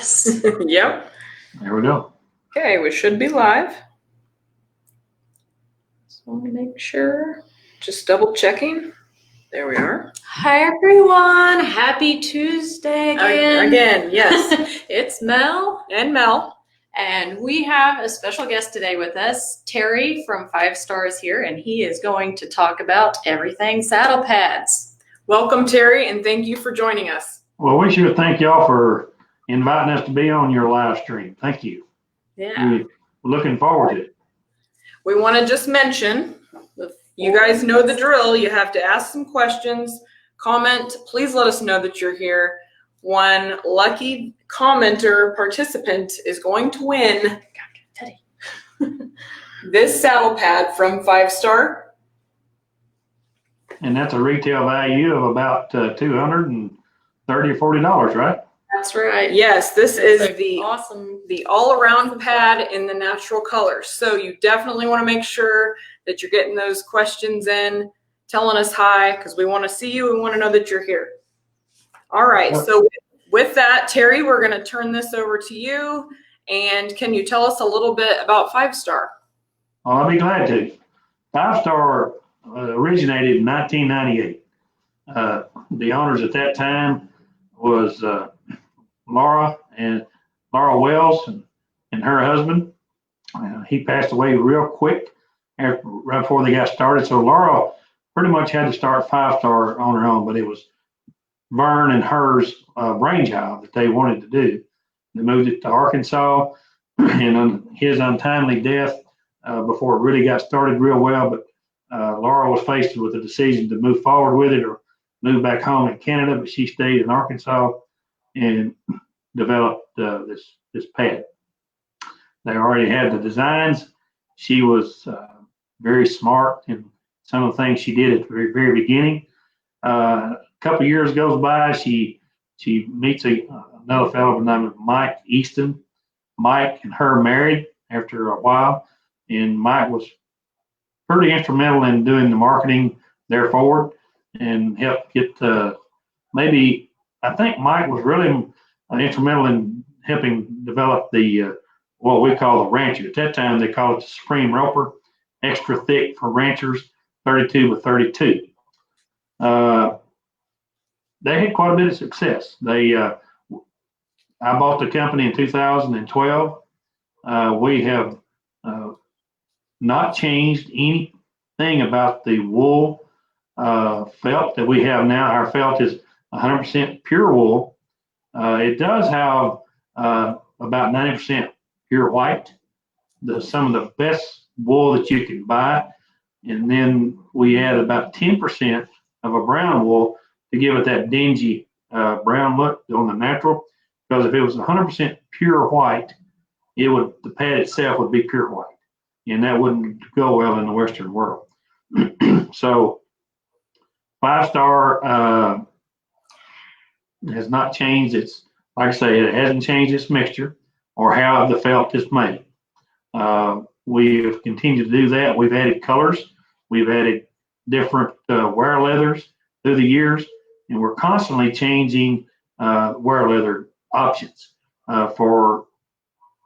Yep. There we go. Okay, we should be live. So let me make sure. Just double checking. There we are. Hi everyone. Happy Tuesday again. Again, yes. It's Mel And Mel. and we have a special guest today with us, Terry from 5 Stars here, and he is going to talk about everything saddle pads. Welcome, Terry, and thank you for joining us. Well, we should thank y'all for inviting us to be on your live stream. Thank you. Yeah. We're looking forward to it. We want to just mention, you guys know the drill. You have to ask some questions, comment. Please let us know that you're here. One lucky commenter participant is going to win this saddle pad from 5 Star. And that's a retail value of about $230 or $40, right? That's right. Yes, this is the awesome. the all-around pad in the natural colors. So you definitely want to make sure that you're getting those questions in, telling us hi, because we want to see you. We want to know that you're here. All right. Yep. So with that, Terry, we're going to turn this over to you. And can you tell us a little bit about 5 Star? Well, I'll be glad to. 5 Star originated in 1998. The owners at that time was Laura Wells and her husband. He passed away real quick right before they got started. So Laura pretty much had to start 5 Star on her own, but it was Vern and hers brainchild that they wanted to do. They moved it to Arkansas, and his untimely death before it really got started real well. But Laura was faced with a decision to move forward with it or move back home in Canada, but she stayed in Arkansas and developed this pad. They already had the designs. She was very smart in some of the things she did at the very, very beginning. A couple of years goes by, she meets another fellow by the name of Mike Easton. Mike and her married after a while, and Mike was pretty instrumental in doing the marketing there forward and helped get I think Mike was really instrumental in helping develop the what we call the Rancher. At that time, they called it the Supreme Roper, extra thick for ranchers, 32 by 32. They had quite a bit of success. I bought the company in 2012. We have not changed anything about the wool felt that we have now. Our felt is 100% pure wool. It does have about 90% pure white, some of the best wool that you can buy. And then we add about 10% of a brown wool to give it that dingy brown look on the natural. Because if it was 100% pure white, the pad itself would be pure white, and that wouldn't go well in the Western world. So 5 Star has not changed its, like I say, it hasn't changed its mixture or how the felt is made. We have continued to do that. We've added colors. We've added different wear leathers through the years, and we're constantly changing wear leather options for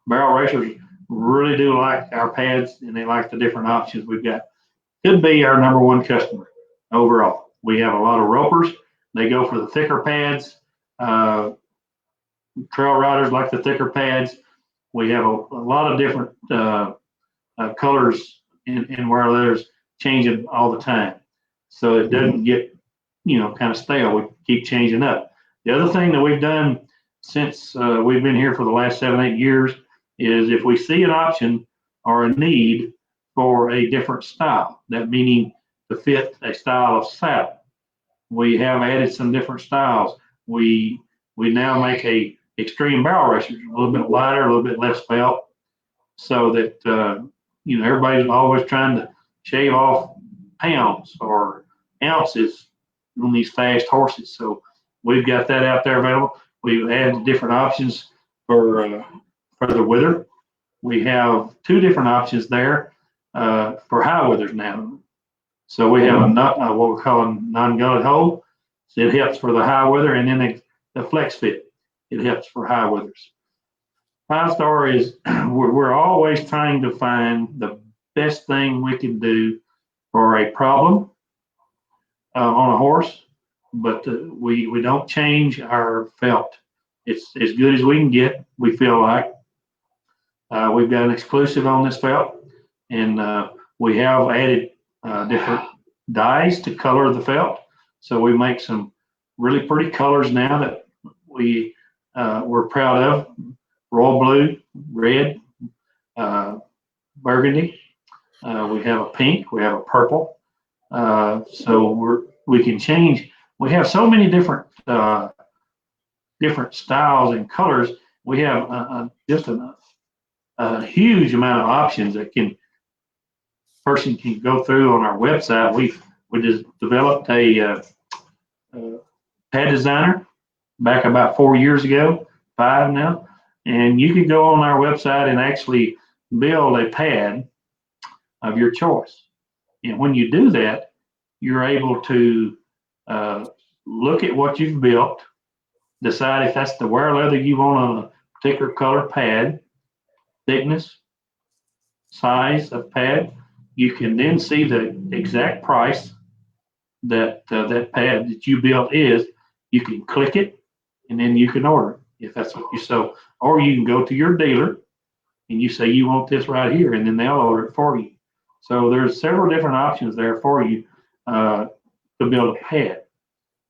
barrel racers. Really do like our pads, and they like the different options we've got. Could be our number one customer overall. We have a lot of ropers. They go for the thicker pads. Trail riders like the thicker pads. We have a lot of different colors in wear leathers changing all the time, so it doesn't get kind of stale. We keep changing up. The other thing that we've done since we've been here for the last 7-8 years is if we see an option or a need for a different style, that meaning to fit a style of saddle, we have added some different styles. We now make a extreme barrel racers, a little bit lighter, a little bit less felt, so that everybody's always trying to shave off pounds or ounces on these fast horses. So we've got that out there available. We've added different options for the wither. We have 2 different options there for high withers now. So we have what we call a non-gullet hole. So it helps for the high wither, and then the flex fit. It helps for high withers. Five Star is we're always trying to find the best thing we can do for a problem on a horse, but we don't change our felt. It's as good as we can get. We feel like we've got an exclusive on this felt, and we have added different dyes to color the felt. So we make some really pretty colors now that we're proud of: royal blue, red, burgundy. We have a pink. We have a purple. So we can change. We have so many different styles and colors. We have just a huge amount of options that person can go through on our website. We just developed a pad designer back about 4 years ago, 5 now, and you can go on our website and actually build a pad of your choice. And when you do that, you're able to look at what you've built, decide if that's the wear leather you want on a particular color pad, thickness, size of pad. You can then see the exact price that that pad that you built is. You can click it, and then you can order it if that's what you so. Or you can go to your dealer and you say you want this right here, and then they'll order it for you. So there's several different options there for you to build a pad.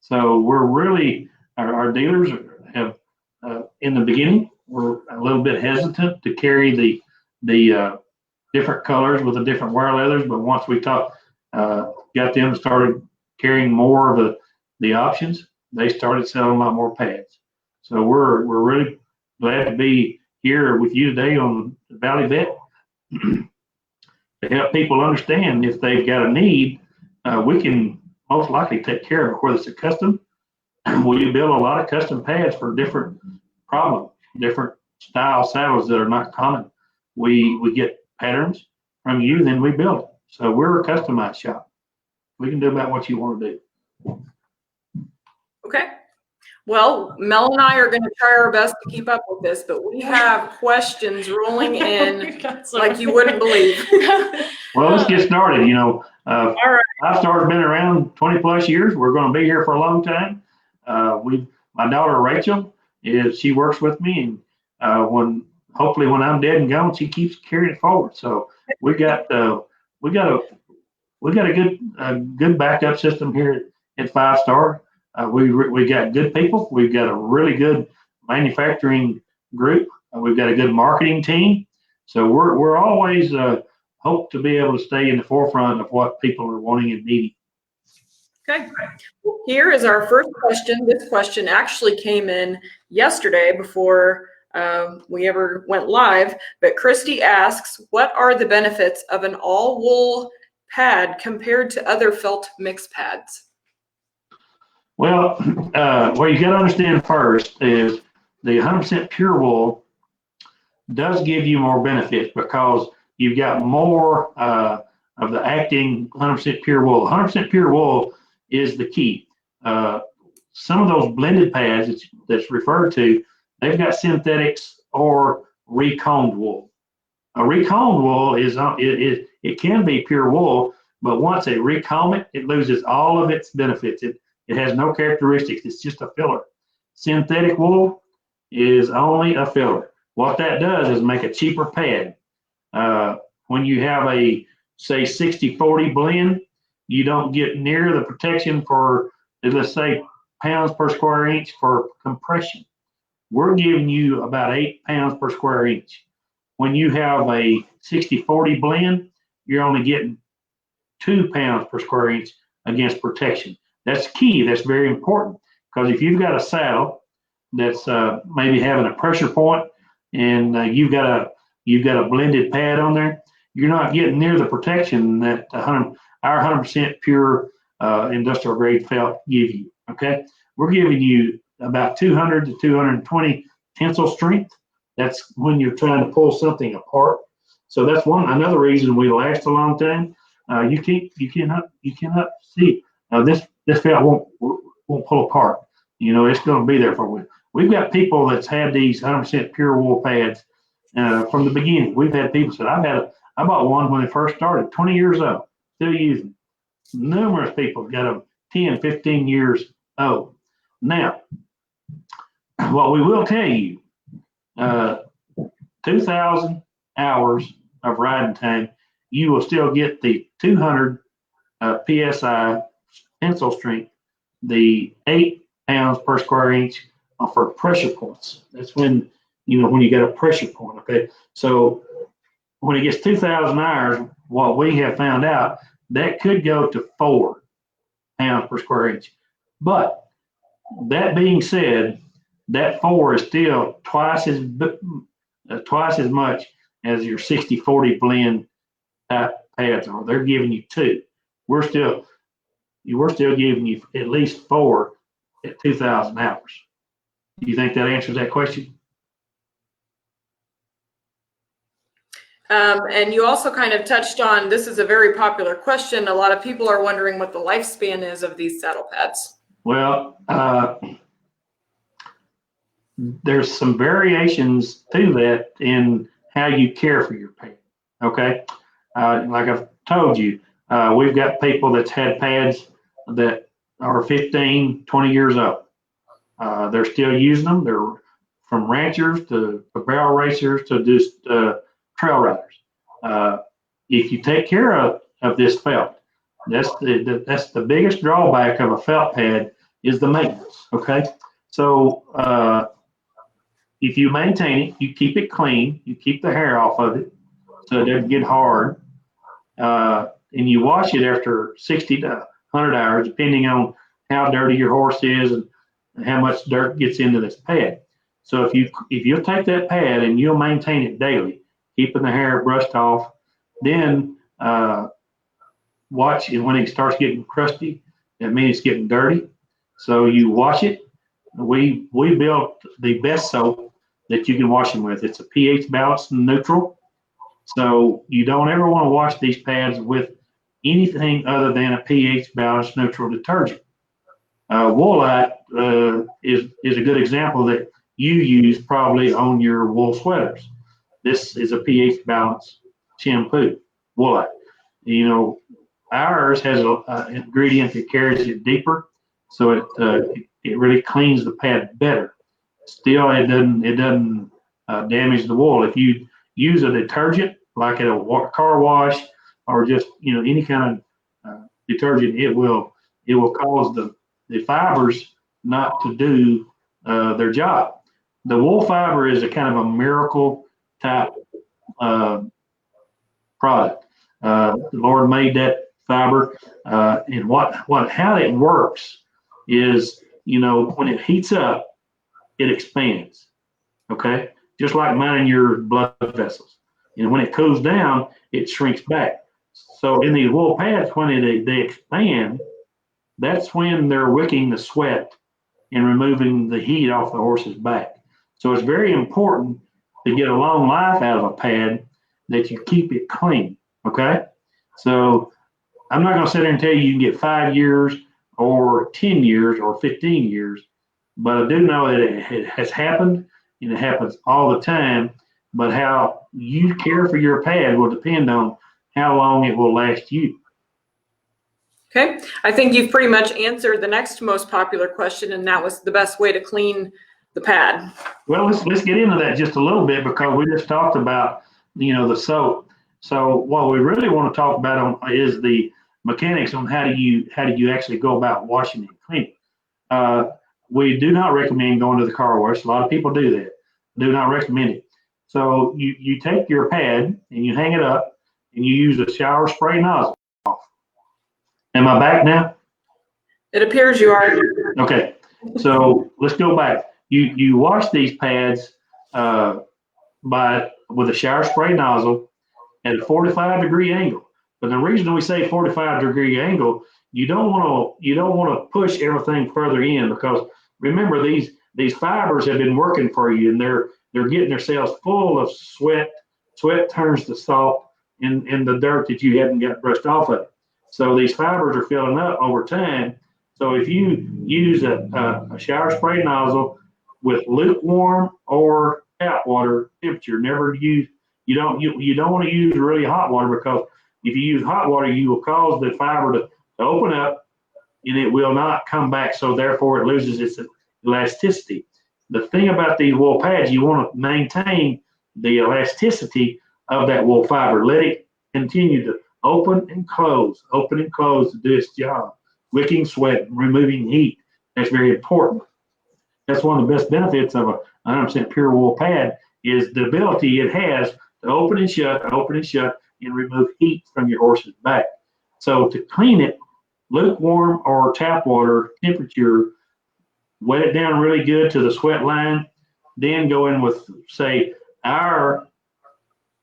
So we're really our dealers have in the beginning were a little bit hesitant to carry the different colors with the different wear leathers, but once we got them started carrying more of the options, they started selling a lot more pads. So we're really glad to be here with you today on Valley Vet to help people understand if they've got a need, we can most likely take care of it, whether it's a custom. We build a lot of custom pads for different problems, different style saddles that are not common. We get patterns from you, then we build it. So we're a customized shop. We can do about what you want to do. Okay. Well, Mel and I are going to try our best to keep up with this, but we have questions rolling in like you wouldn't believe. Well, let's get started. All right. Five Star's been around 20 plus years. We're going to be here for a long time. My daughter Rachel she works with me, and hopefully when I'm dead and gone, she keeps carrying it forward. So we got a good backup system here at Five Star. We got good people. We've got a really good manufacturing group. We've got a good marketing team. So we're always hope to be able to stay in the forefront of what people are wanting and needing. Okay. Here is our first question. This question actually came in yesterday before we ever went live. But Christy asks, what are the benefits of an all wool pad compared to other felt mix pads? Well, what you got to understand first is the 100% pure wool does give you more benefits because you've got more of the acting 100% pure wool. 100% pure wool is the key. Some of those blended pads that's referred to, they've got synthetics or recombed wool. A recombed wool it can be pure wool, but once they recomb it, it loses all of its benefits. It has no characteristics. It's just a filler. Synthetic wool is only a filler. What that does is make a cheaper pad. When you have a, say, 60-40 blend, you don't get near the protection for, let's say, pounds per square inch for compression. We're giving you about 8 pounds per square inch. When you have a 60-40 blend, you're only getting 2 pounds per square inch against protection. That's key. That's very important because if you've got a saddle that's maybe having a pressure point and you've got a blended pad on there, you're not getting near the protection that our 100% pure industrial grade felt give you. Okay, we're giving you about 200 to 220 tensile strength. That's when you're trying to pull something apart. So that's another reason we last a long time. You cannot see this felt won't pull apart. It's going to be there for you. We've got people that's had these 100% pure wool pads from the beginning. We've had people say, I bought one when it first started, 20 years old, still using. Numerous people got them 10, 15 years old. Now, what we will tell you, 2,000 hours of riding time, you will still get the 200 PSI pencil strength, the 8 pounds per square inch for pressure points. That's when you get a pressure point. Okay, so when it gets 2,000 hours, what we have found out, that could go to 4 pounds per square inch. But that being said, that 4 is still twice as much as your 60-40 blend type pads are. They're giving you 2. We're still giving you at least 4 at 2,000 hours. Do you think that answers that question? And you also kind of touched on, this is a very popular question. A lot of people are wondering what the lifespan is of these saddle pads. Well, there's some variations to that in how you care for your pad. Okay, like I've told you, we've got people that's had pads that are 15, 20 years old. They're still using them. They're from ranchers to barrel racers to just trail riders. If you take care of this felt, that's the biggest drawback of a felt pad is the maintenance. Okay, so if you maintain it, you keep it clean, you keep the hair off of it so it doesn't get hard, and you wash it after 60 to 100 hours, depending on how dirty your horse is and how much dirt gets into this pad. So if you'll take that pad and you'll maintain it daily, keeping the hair brushed off, then watch, and when it starts getting crusty, that means it's getting dirty. So you wash it. We built the best soap that you can wash them with. It's a pH balanced neutral. So you don't ever want to wash these pads with anything other than a pH balanced neutral detergent. Woolite is a good example that you use probably on your wool sweaters. This is a pH balanced shampoo, Woolite. Ours has an ingredient that carries it deeper, so it really cleans the pad better. Still, it doesn't damage the wool. If you use a detergent like at a car wash or just any kind of detergent, it will cause the fibers not to do their job. The wool fiber is a kind of a miracle type product. The Lord made that fiber, and how it works is, when it heats up, it expands. Okay, just like mine and your blood vessels. And when it cools down, it shrinks back. So in these wool pads, when they expand, that's when they're wicking the sweat and removing the heat off the horse's back. So it's very important to get a long life out of a pad that you keep it clean. Okay, so I'm not going to sit there and tell you can get 5 years or 10 years or 15 years, but I do know that it has happened, and it happens all the time. But how you care for your pad will depend on how long it will last you. Okay, I think you've pretty much answered the next most popular question, and that was the best way to clean the pad. Well, let's get into that just a little bit, because we just talked about the soap. So what we really want to talk about is the mechanics on how do you actually go about washing and cleaning. We do not recommend going to the car wash. A lot of people do that. Do not recommend it. So you take your pad and you hang it up and you use a shower spray nozzle. Am I back now? It appears you are. Okay. So let's go back. You wash these pads with a shower spray nozzle at a 45-degree angle. But the reason we say 45-degree angle, you don't want to push everything further in, because remember, these fibers have been working for you, and they're getting themselves full of sweat. Sweat turns to salt in the dirt that you haven't got brushed off of it. So these fibers are filling up over time. So if you use a shower spray nozzle with lukewarm or tap water temperature. Never use, you don't want to use really hot water, because if you use hot water, you will cause the fiber to open up and it will not come back. So therefore it loses its elasticity. The thing about these wool pads, you want to maintain the elasticity of that wool fiber. Let it continue to open and close to do its job. Wicking sweat, removing heat. That's very important. That's one of the best benefits of a 100% pure wool pad, is the ability it has to open and shut, and remove heat from your horse's back. So to clean it, lukewarm or tap water temperature, wet it down really good to the sweat line, then go in with, say, our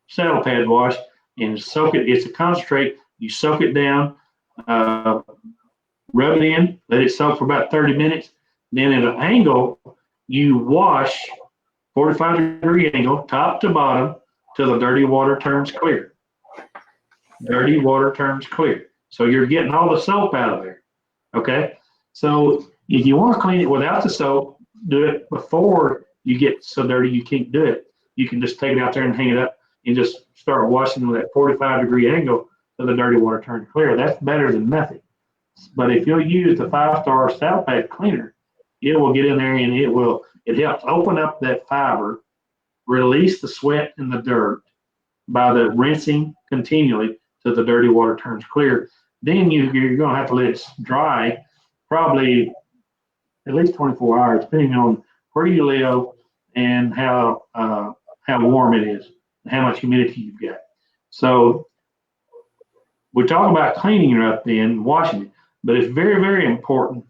saddle pad wash and soak it. It's a concentrate. You soak it down, rub it in, let it soak for about 30 minutes. Then at an angle, you wash 45-degree angle, top to bottom, till the dirty water turns clear. Dirty water turns clear. So you're getting all the soap out of there. Okay? So if you want to clean it without the soap, do it before you get so dirty you can't do it. You can just take it out there and hang it up and just start washing with that 45-degree angle till the dirty water turns clear. That's better than nothing. But if you'll use the 5-star saddle pad cleaner, it will get in there and it helps open up that fiber, release the sweat and the dirt by the rinsing continually till the dirty water turns clear. Then you're going to have to let it dry probably at least 24 hours, depending on where you live and how warm it is and how much humidity you've got. So we talk about cleaning it up then, washing it, but it's very, very important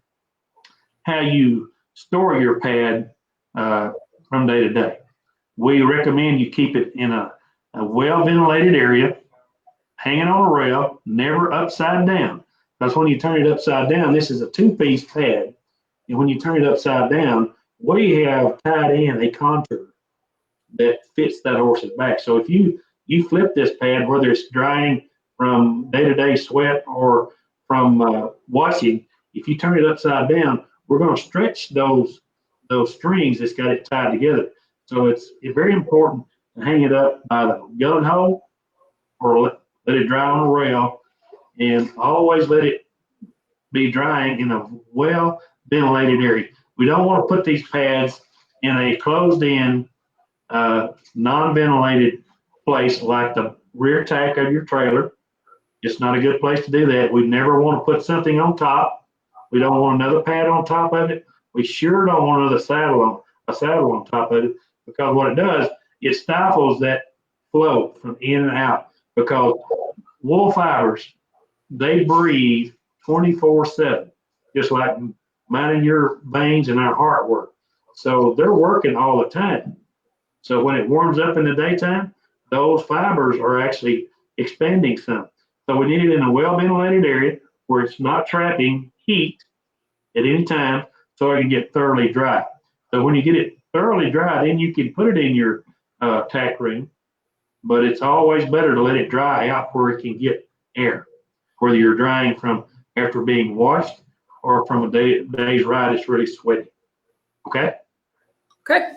how you store your pad from day to day. We recommend you keep it in a well-ventilated area, hanging on a rail, never upside down. Because when you turn it upside down, this is a 2-piece pad, and when you turn it upside down, we have tied in a contour that fits that horse's back. So if you flip this pad, whether it's drying from day-to-day sweat or from washing, if you turn it upside down, we're going to stretch those strings that's got it tied together. So it's very important to hang it up by the gun hole or let it dry on a rail, and always let it be drying in a well ventilated area. We don't want to put these pads in a closed in, non-ventilated place like the rear tack of your trailer. It's not a good place to do that. We never want to put something on top. We don't want another pad on top of it. We sure don't want another saddle on top of it, because what it does, it stifles that flow from in and out, because wool fibers, they breathe 24/7, just like mine and your veins and our heart work. So they're working all the time. So when it warms up in the daytime, those fibers are actually expanding some. So we need it in a well-ventilated area where it's not trapping heat at any time, so it can get thoroughly dry. So when you get it thoroughly dry, then you can put it in your tack room, but it's always better to let it dry out where it can get air, whether you're drying from after being washed or from a day's ride it's really sweaty. Okay? Okay.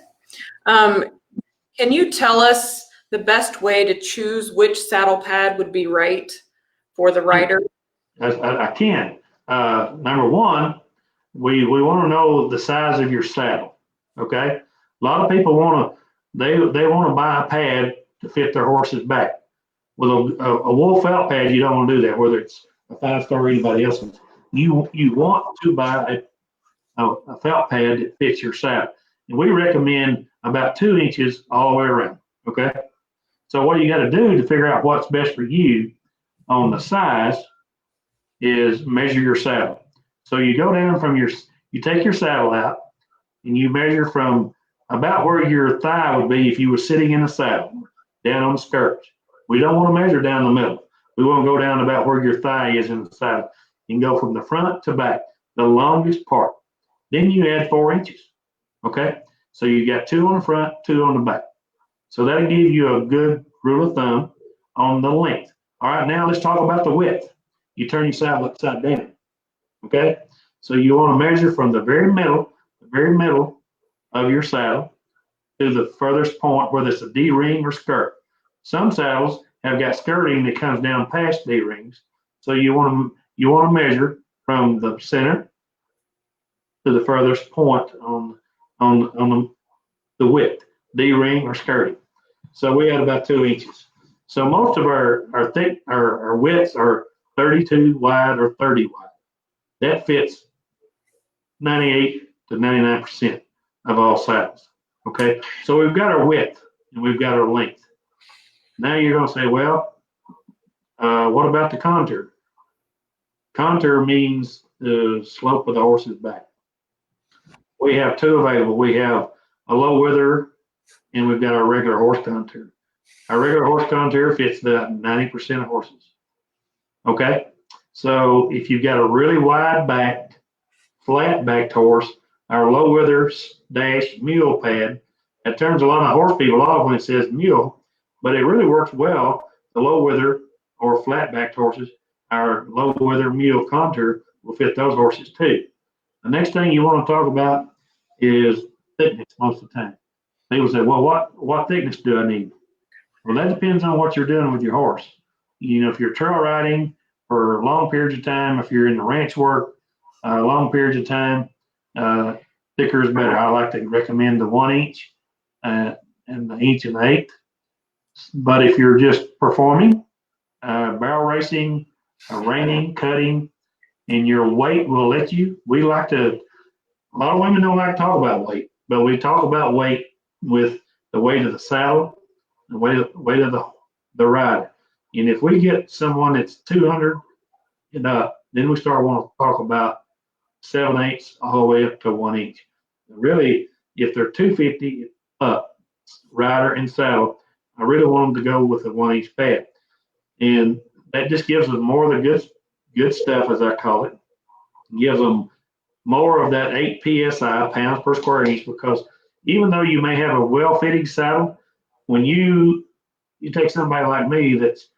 Can you tell us the best way to choose which saddle pad would be right for the rider? I can. Number one, we want to know the size of your saddle. Okay? A lot of people want to buy a pad to fit their horse's back. With a wool felt pad, you don't want to do that, whether it's a 5-star or anybody else's. You want to buy a felt pad that fits your saddle. And we recommend about 2 inches all the way around. Okay? So what you got to do to figure out what's best for you on the size is measure your saddle. So you go down from you take your saddle out and you measure from about where your thigh would be if you were sitting in a saddle, down on the skirts. We don't want to measure down the middle. We want to go down about where your thigh is in the saddle. You can go from the front to back, the longest part. Then you add 4 inches. Okay? So you got 2 on the front, 2 on the back. So that'll give you a good rule of thumb on the length. All right, now let's talk about the width. You turn your saddle upside down. Okay? So you want to measure from the very middle of your saddle to the furthest point, whether it's a D-ring or skirt. Some saddles have got skirting that comes down past D-rings. So you want to measure from the center to the furthest point on the width, D-ring or skirting. So we had about 2 inches. So most of our widths are 32 wide or 30 wide. That fits 98 to 99% of all saddles. Okay, so we've got our width and we've got our length. Now you're going to say, well, what about the contour? Contour means the slope of the horse's back. We have two available. We have a low wither and we've got our regular horse contour. Our regular horse contour fits about 90% of horses. Okay, so if you've got a really wide backed, flat backed horse, our low wither dash mule pad, that turns a lot of horse people off when it says mule, but it really works well. The low wither or flat backed horses, our low wither mule contour will fit those horses too. The next thing you want to talk about is thickness most of the time. People say, well, what thickness do I need? Well, that depends on what you're doing with your horse. You know, if you're trail riding for long periods of time, if you're in the ranch work, long periods of time, thicker is better. I like to recommend the 1 inch and the 1 1/8 inch. But if you're just performing, barrel racing, reining, cutting, and your weight will let you, a lot of women don't like to talk about weight, but we talk about weight with the weight of the saddle, the weight of the rider. And if we get someone that's 200 and up, then we start wanting to talk about 7/8 all the way up to 1 inch. Really, if they're 250 up, rider and saddle, I really want them to go with a 1 inch pad. And that just gives them more of the good stuff, as I call it. It gives them more of that 8 psi, pounds per square inch, because even though you may have a well-fitting saddle, when you take somebody like me that's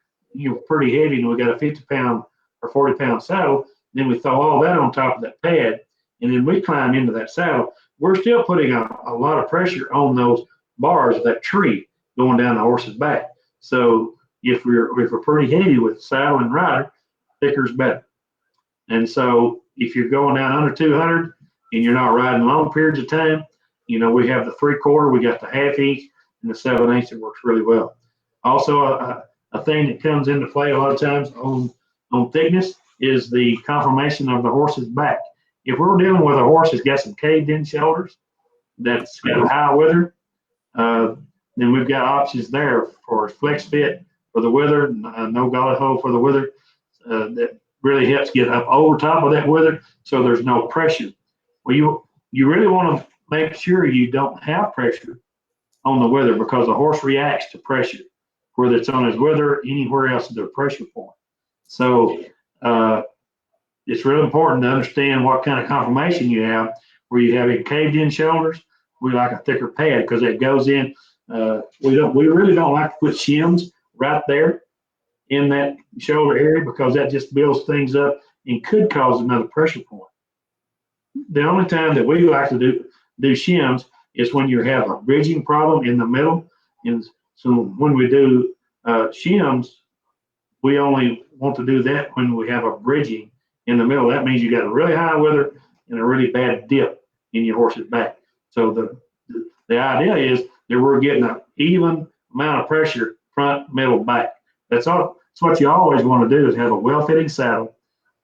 pretty heavy and we got a 50-pound or 40-pound saddle, then we throw all that on top of that pad, and then we climb into that saddle, we're still putting a lot of pressure on those bars of that tree going down the horse's back. So if we're pretty heavy with saddle and rider, thicker is better. And so if you're going down under 200 and you're not riding long periods of time, we have the 3/4, we got the 1/2 inch, and the 7/8. It works really well. Also, a thing that comes into play a lot of times on thickness is the conformation of the horse's back. If we're dealing with a horse that's got some caved in shoulders, that's got a high wither, then we've got options there for flex fit for the wither, no gullet hole for the wither, that really helps get up over top of that wither so there's no pressure. Well, you really want to make sure you don't have pressure on the wither, because the horse reacts to pressure, whether it's on his wither, anywhere else is their pressure point. So it's really important to understand what kind of conformation you have. Where you have caved in shoulders, we like a thicker pad because it goes in. We really don't like to put shims right there in that shoulder area, because that just builds things up and could cause another pressure point. The only time that we like to do shims is when you have a bridging problem in the middle. And so when we do shims, we only want to do that when we have a bridging in the middle. That means you got a really high wither and a really bad dip in your horse's back. So the idea is that we're getting an even amount of pressure front, middle, back. That's all. That's what you always want to do, is have a well-fitting saddle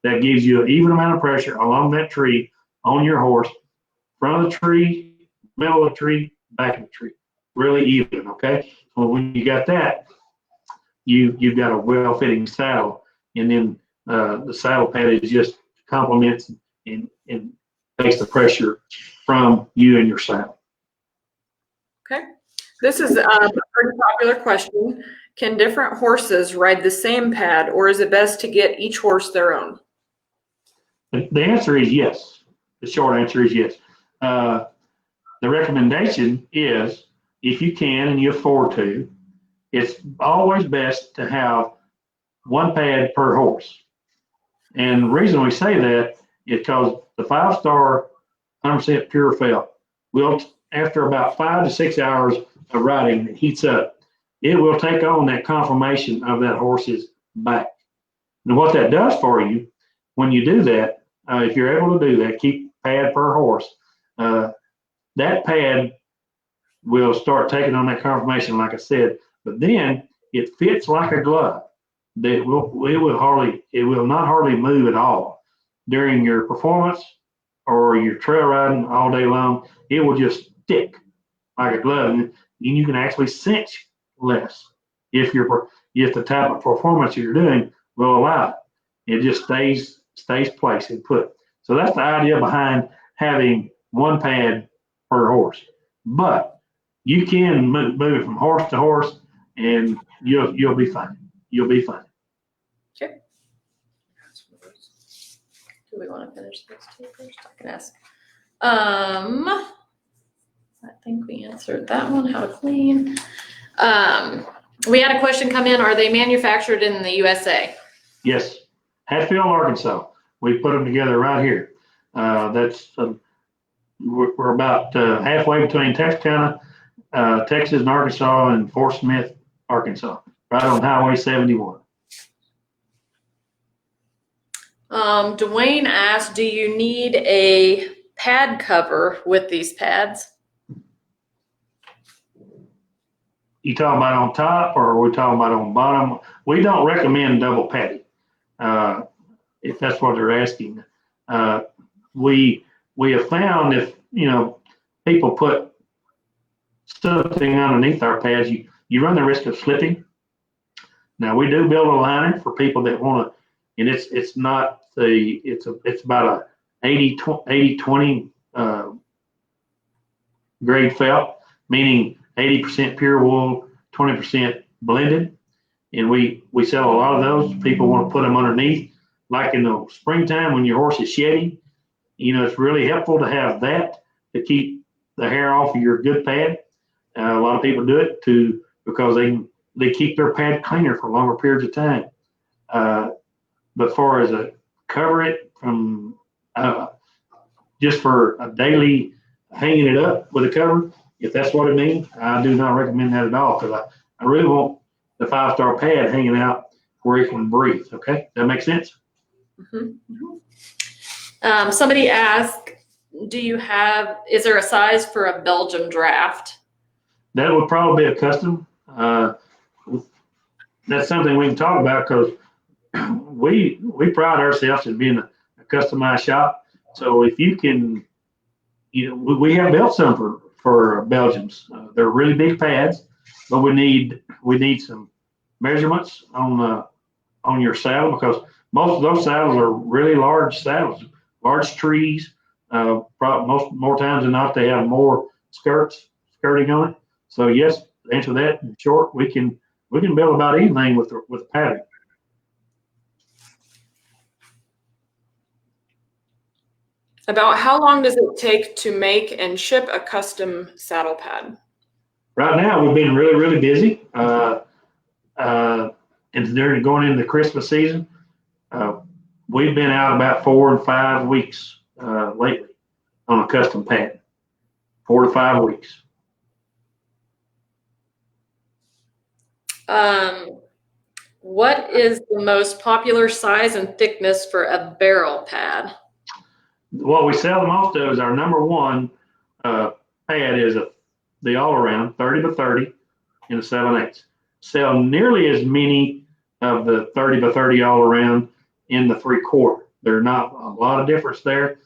that gives you an even amount of pressure along that tree on your horse, front of the tree, middle of the tree, back of the tree, really even. Okay. So when you got that, you've got a well-fitting saddle, and then the saddle pad is just complements and takes the pressure from you and your saddle. Okay. This is a pretty popular question. Can different horses ride the same pad, or is it best to get each horse their own? The answer is yes. The short answer is yes. The recommendation is, if you can and you afford to, it's always best to have one pad per horse. And the reason we say that is because the 5-star 100% pure felt will after about 5 to 6 hours of riding, it heats up. It will take on that conformation of that horse's back. And what that does for you, when you do that, if you're able to do that, keep pad per horse, that pad will start taking on that conformation, like I said, but then it fits like a glove. It will not hardly move at all during your performance or your trail riding all day long. It will just stick like a glove, and you can actually cinch less if the type of performance you're doing will allow it. It just stays placed and put. So that's the idea behind having one pad per horse. But you can move it from horse to horse, and you'll be fine. You'll be fine. Okay. Do we want to finish this two first? I can ask. I think we answered that one. How to clean. We had a question come in. Are they manufactured in the USA? Yes, Hatfield, Arkansas. We put them together right here. We're about halfway between Texarkana, Texas and Arkansas, and Fort Smith, Arkansas, right on Highway 71. Dwayne asked, do you need a pad cover with these pads? You talking about on top, or are we talking about on bottom? We don't recommend double padding, if that's what they're asking. We have found if people put something underneath our pads, you run the risk of slipping. Now we do build a liner for people that want to, and it's about a 80-20 grade felt, meaning 80% pure wool, 20% blended. And we sell a lot of those. People want to put them underneath, like in the springtime when your horse is shedding. It's really helpful to have that to keep the hair off of your good pad. A lot of people do it because they keep their pad cleaner for longer periods of time. But far as cover it from just for a daily hanging it up with a cover, if that's what it means, I do not recommend that at all, because I really want the 5-star pad hanging out where it can breathe. Okay, that makes sense? Mm-hmm. Somebody asked, is there a size for a Belgium draft? That would probably be a custom. That's something we can talk about, because we pride ourselves in being a customized shop. So if you can, we have built some for Belgiums. They're really big pads, but we need some measurements on your saddle, because most of those saddles are really large saddles, large trees. More times than not, they have more skirting on it. So yes, to answer that in short, we can build about anything with padding. About how long does it take to make and ship a custom saddle pad? Right now, we've been really, really busy. And during going into the Christmas season, we've been out about 4 and 5 weeks lately on a custom pad. 4 to 5 weeks. What is the most popular size and thickness for a barrel pad? What we sell the most of is our number one pad is the all-around 30 by 30 in a 7/8. Sell nearly as many of the 30 by 30 all-around in the 3/4. There's not a lot of difference there.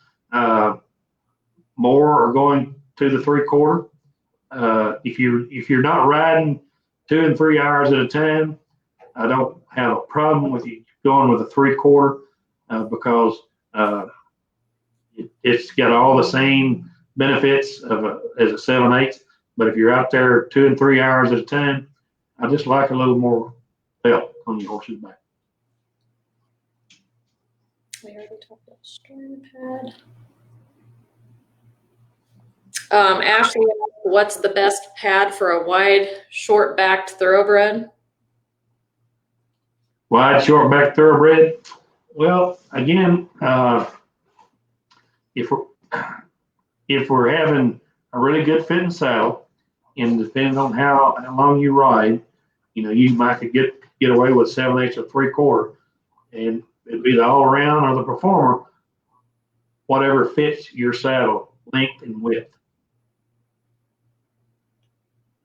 More are going to the 3/4. If you're not riding 2 and 3 hours at a time, I don't have a problem with you going with a 3/4 because it's got all the same benefits as a 7/8. But if you're out there 2 and 3 hours at a time, I just like a little more belt on your horse's back. We already talked about string pad. Ashley, what's the best pad for a wide, short-backed thoroughbred? Wide, short-backed thoroughbred. Well, again, if we're having a really good fitting saddle, and depending on how long you ride, you might could get away with 7/8 or 3/4, and it'd be the all around or the performer, whatever fits your saddle length and width.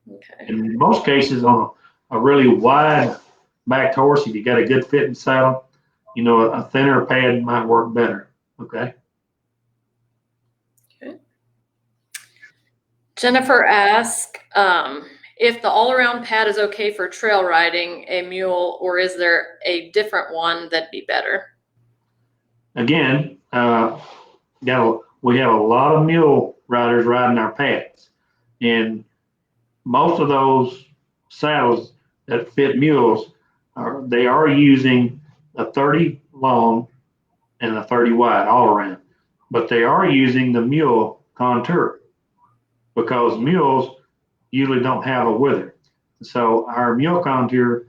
Okay. In most cases, on a really wide backed horse, if you got a good fitting saddle, a thinner pad might work better. Okay. Jennifer asked if the all-around pad is okay for trail riding a mule, or is there a different one that'd be better? Again, we have a lot of mule riders riding our pads, and most of those saddles that fit mules they are using a 30 long and a 30 wide all around, but they are using the mule contour because mules usually don't have a wither. So our mule contour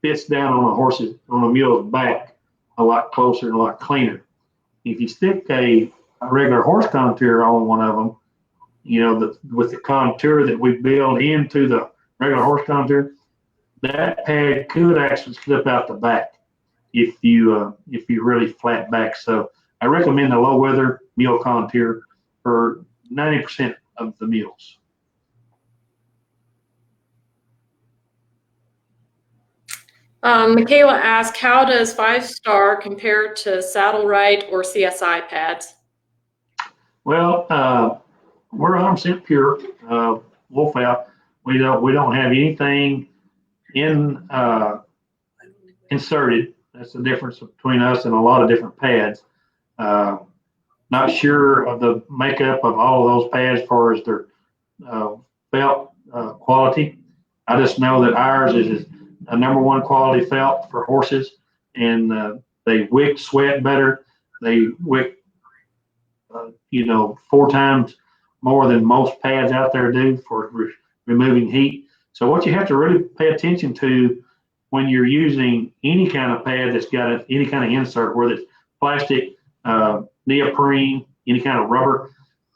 fits down on a mule's back a lot closer and a lot cleaner. If you stick a regular horse contour on one of them, with the contour that we build into the regular horse contour, that pad could actually slip out the back if you really flat back. So I recommend a low weather mule contour for 90% of the mules. Michaela asked, how does 5-star compare to Saddle Right or CSI pads? Well, we're 100% pure wolf out. We don't have anything inserted. That's the difference between us and a lot of different pads. Not sure of the makeup of all of those pads as far as their felt quality. I just know that ours is a #1 quality felt for horses, and they wick sweat better. They wick, 4 times more than most pads out there do for removing heat. So what you have to really pay attention to when you're using any kind of pad that's got any kind of insert, whether it's plastic, neoprene, any kind of rubber,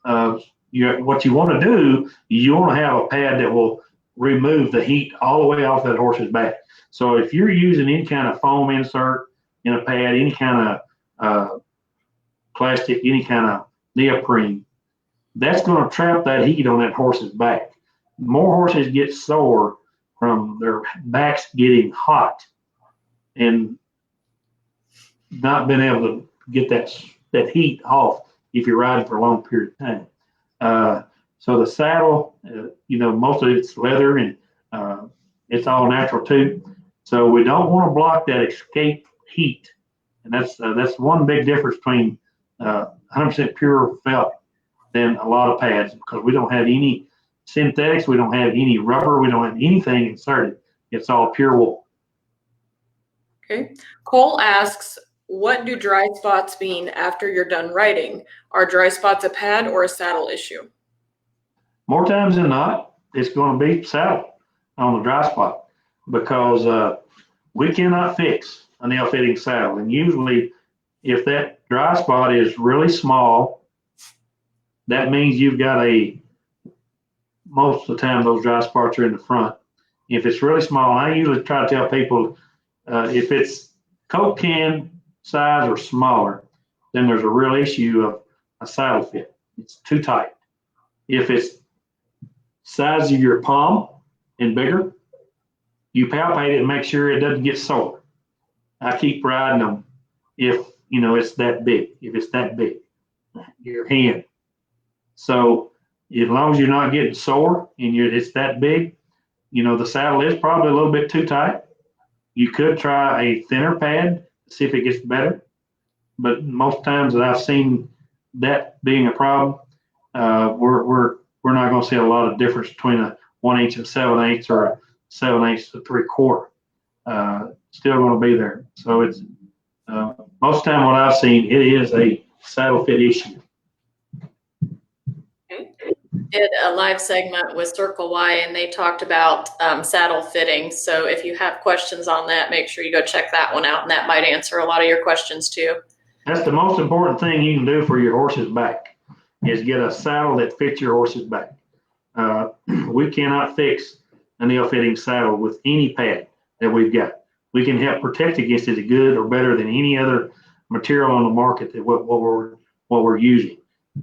what you want to do, you want to have a pad that will remove the heat all the way off that horse's back. So if you're using any kind of foam insert in a pad, any kind of plastic, any kind of neoprene, that's going to trap that heat on that horse's back. More horses get sore from their backs getting hot and not being able to get that heat off if you're riding for a long period of time. So the saddle, most of it's leather and it's all natural too. So we don't want to block that escape heat, and that's one big difference between 100% pure felt than a lot of pads, because we don't have any synthetics, we don't have any rubber, we don't have anything inserted. It's all pure wool. Okay. Cole asks, what do dry spots mean after you're done riding? Are dry spots a pad or a saddle issue? More times than not, it's going to be saddle on the dry spot, because we cannot fix a nail fitting saddle. And usually if that dry spot is really small, that means you've got most of the time those dry spots are in the front. If it's really small, I usually try to tell people if it's Coke can size or smaller, then there's a real issue of a saddle fit. It's too tight. If it's size of your palm and bigger, you palpate it and make sure it doesn't get sore. I keep riding them if it's that big. If it's that big, your hand. So as long as you're not getting sore and it's that big, the saddle is probably a little bit too tight. You could try a thinner pad to see if it gets better. But most times that I've seen that being a problem, we're not going to see a lot of difference between a 1/8 and 7/8 or a 7/8 to 3/4. Still going to be there. So it's most of the time what I've seen, it is a saddle fit issue. Did a live segment with Circle Y, and they talked about saddle fitting. So if you have questions on that, make sure you go check that one out, and that might answer a lot of your questions too. That's the most important thing you can do for your horse's back. is get a saddle that fits your horse's back. We cannot fix an ill-fitting saddle with any pad that we've got. We can help protect against it good or better than any other material on the market that what we're using.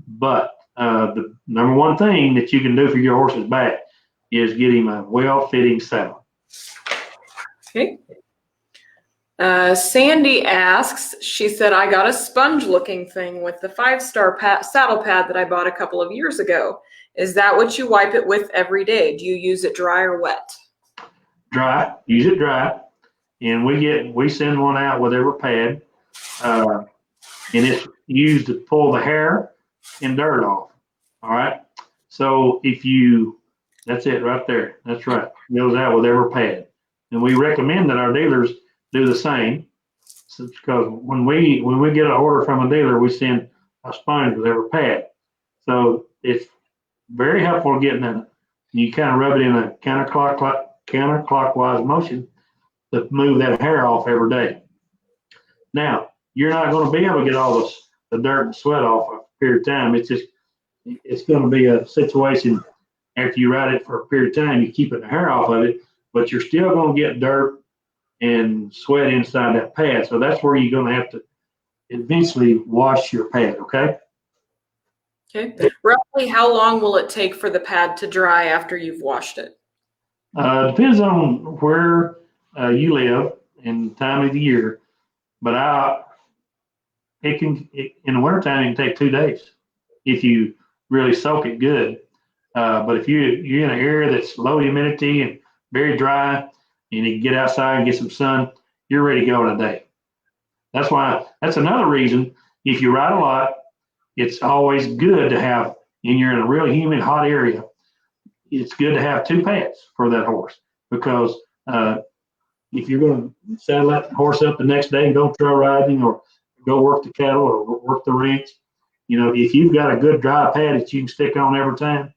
But the number one thing that you can do for your horse's back is get him a well-fitting saddle. Okay. Sandy asks, she said, I got a sponge-looking thing with the 5-star saddle pad that I bought a couple of years ago. Is that what you wipe it with every day? Do you use it dry or wet? Dry. Use it dry. And we send one out with every pad. And it's used to pull the hair and dirt off. All right. So that's it right there. That's right. It goes out with every pad. And we recommend that our dealers do the same. Because when we get an order from a dealer, we send a sponge with every pad. So it's very helpful getting that. You kind of rub it in a counterclockwise motion to move that hair off every day. Now, you're not going to be able to get all the dirt and sweat off a period of time. It's going to be a situation after you ride it for a period of time, you keep the hair off of it, but you're still going to get dirt and sweat inside that pad. So that's where you're going to have to eventually wash your pad, okay? Okay. Roughly how long will it take for the pad to dry after you've washed it? Depends on where you live and the time of the year, but in the wintertime, it can take 2 days if you really soak it good. But if you're in an area that's low humidity and very dry, and you can get outside and get some sun, you're ready to go in a day. That's another reason, if you ride a lot, it's always good to have, and you're in a really humid, hot area, it's good to have 2 pads for that horse, because if you're going to saddle that horse up the next day and go trail riding or go work the cattle or work the ranch, if you've got a good dry pad that you can stick on every time,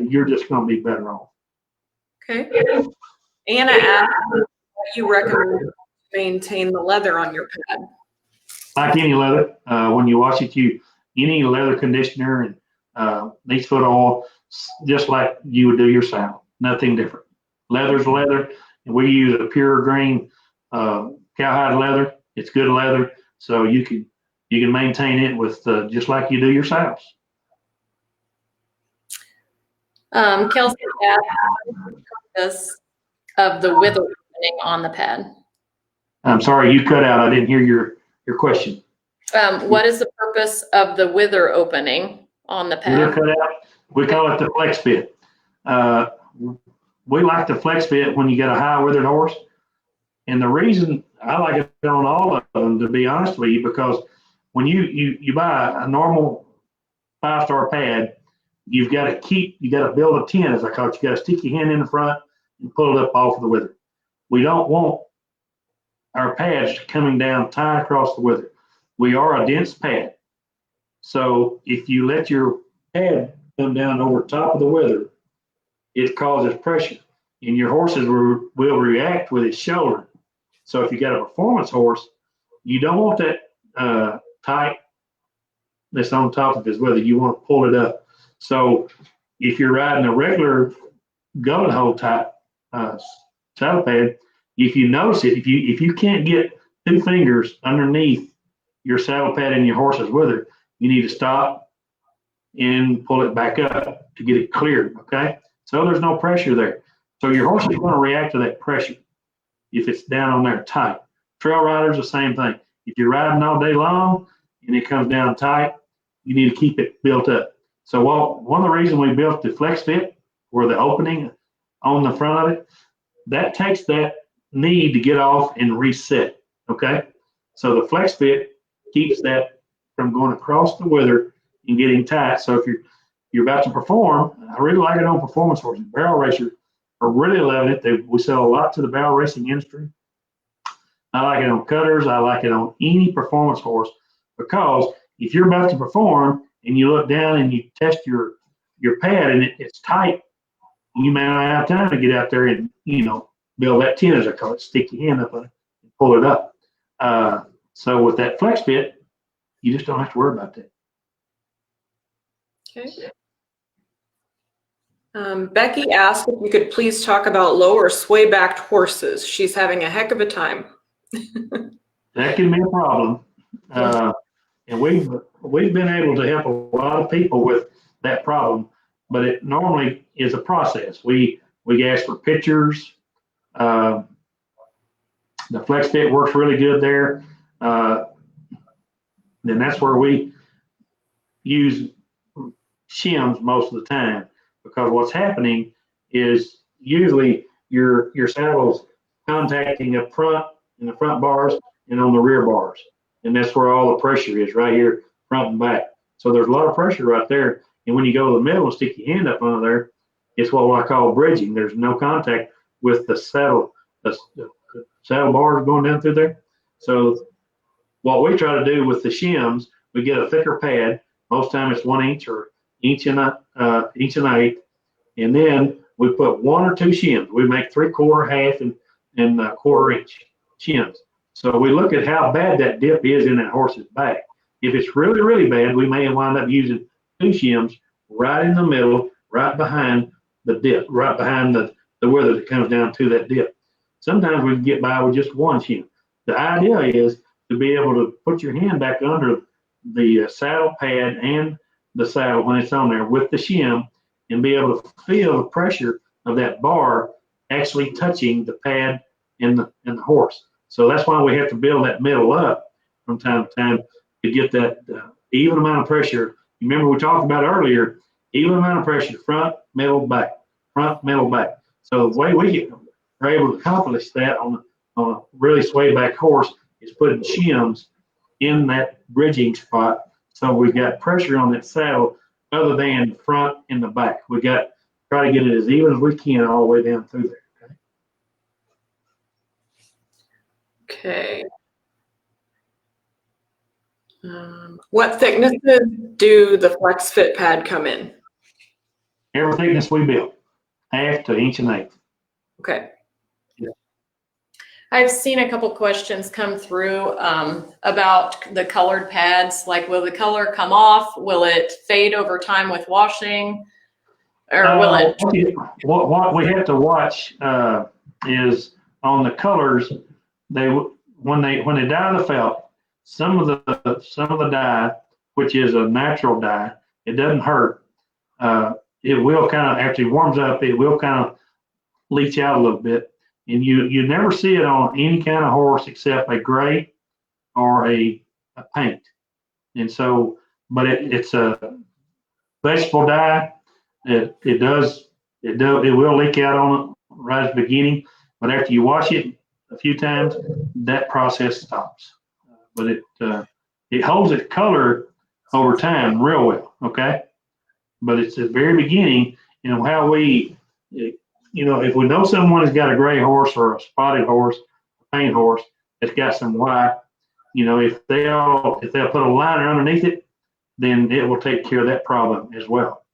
you're just going to be better off. Okay. Anna asked what you recommend to maintain the leather on your pad. Like any leather, when you wash it, any leather conditioner and neat foot oil, just like you would do your saddle. Nothing different. Leather's leather, and we use a pure grain cowhide leather. It's good leather, so you can maintain it with just like you do your saddles. Kelsey asked of the wither opening on the pad. I'm sorry, you cut out. I didn't hear your question. What is the purpose of the wither opening on the pad? Wither cut out. We call it the flex fit. We like the flex fit when you get a high withered horse. And the reason I like it on all of them, to be honest with you, because when you buy a normal 5-star pad, you got to build a tent, as I call it. You got to stick your hand in the front and pull it up off of the wither. We don't want our pads coming down tight across the wither. We are a dense pad. So if you let your pad come down over top of the wither, it causes pressure, and your horses will react with its shoulder. So if you got a performance horse, you don't want that tight that's on top of his wither. You want to pull it up. So if you're riding a regular gullet hold type saddle pad, if you notice it, if you can't get 2 fingers underneath your saddle pad and your horse's wither, you need to stop and pull it back up to get it cleared, okay? So there's no pressure there. So your horse is going to react to that pressure if it's down on there tight. Trail riders, the same thing. If you're riding all day long and it comes down tight, you need to keep it built up. So one of the reasons we built the flex fit, where the opening on the front of it, that takes that need to get off and reset, okay? So the flex fit keeps that from going across the wither and getting tight. So if you're about to perform, I really like it on performance horses. Barrel racers are really loving it. We sell a lot to the barrel racing industry. I like it on cutters. I like it on any performance horse, because if you're about to perform and you look down and you test your pad and it's tight, you may not have time to get out there and build that tent, as I call it, stick your hand up on it and pull it up. So with that flex fit, you just don't have to worry about that. Okay. Becky asked if you could please talk about low or sway-backed horses. She's having a heck of a time. That can be a problem. And we've been able to help a lot of people with that problem, but it normally is a process. We ask for pictures. The Flex Fit works really good there. Then that's where we use shims most of the time, because what's happening is usually your saddle's contacting up front in the front bars and on the rear bars. And that's where all the pressure is, right here, front and back. So there's a lot of pressure right there. And when you go to the middle and stick your hand up under there, it's what I call bridging. There's no contact with the saddle bars going down through there. So what we try to do with the shims, we get a thicker pad. Most time it's 1 inch or inch and an eighth. And then we put 1 or 2 shims. We make 3/4, half, and 1/4 inch shims. So we look at how bad that dip is in that horse's back. If it's really, really bad, we may wind up using 2 shims right in the middle, right behind the dip, right behind the wither that comes down to that dip. Sometimes we can get by with just 1 shim. The idea is to be able to put your hand back under the saddle pad and the saddle when it's on there with the shim, and be able to feel the pressure of that bar actually touching the pad and the horse. So that's why we have to build that middle up from time to time to get that even amount of pressure. Remember we talked about earlier, even amount of pressure, front, middle, back, front, middle, back. So the way we're able to accomplish that on a really sway back horse is putting shims in that bridging spot. So we've got pressure on that saddle other than front and the back. We got try to get it as even as we can all the way down through there. Okay. What thicknesses do the Flex Fit pad come in? Every thickness we build, 1/2 to 1 1/8. Okay. I've seen a couple questions come through about the colored pads. Like, will the color come off? Will it fade over time with washing? Or will it? What we have to watch is on the colors. When they dye the felt, some of the dye, which is a natural dye, it doesn't hurt. It will kind of, after it warms up, it will kind of leach out a little bit. And you never see it on any kind of horse except a gray or a paint. And so, but it's a vegetable dye. It will leak out on it right at the beginning, but after you wash it a few times, that process stops. But it holds its color over time real well. Okay, but it's the very beginning. How we if we know someone has got a gray horse or a spotted horse, a paint horse that's got some white, if they'll put a liner underneath it, then it will take care of that problem as well.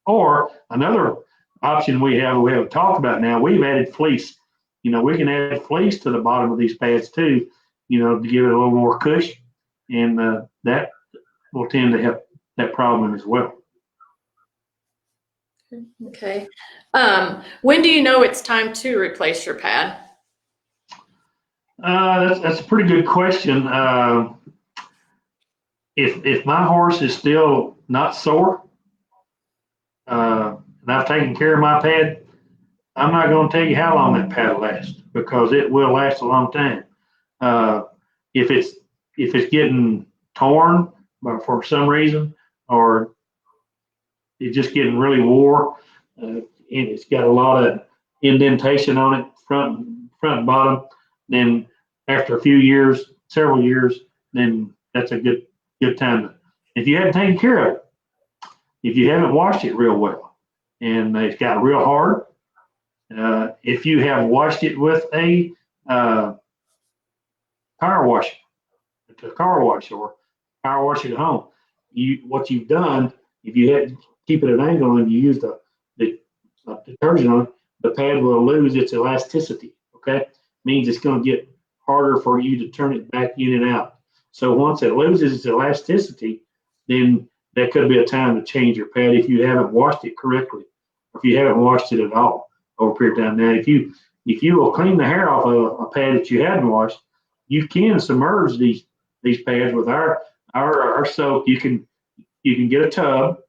Or another option we haven't talked about now, we've added fleece. We can add fleece to the bottom of these pads too, to give it a little more cush, and that will tend to help that problem as well. Okay. When do you know it's time to replace your pad? That's a pretty good question. If my horse is still not sore, and I've taken care of my pad, I'm not going to tell you how long that pad will last, because it will last a long time. If it's getting torn for some reason, or it's just getting really wore, and it's got a lot of indentation on it, front and bottom, then after a few years, several years, then that's a good time. If you haven't taken care of it, if you haven't washed it real well, and it's got real hard, if you have washed it with a power washer, a car wash or power wash at home, what you've done, if you had to keep it at an angle and you use the detergent on it, the pad will lose its elasticity. Okay, means it's going to get harder for you to turn it back in and out. So once it loses its elasticity, then that could be a time to change your pad if you haven't washed it correctly, or if you haven't washed it at all over a period of time. Now, if you will clean the hair off of a pad that you hadn't washed, you can submerge these pads with our soap. You can get a tub,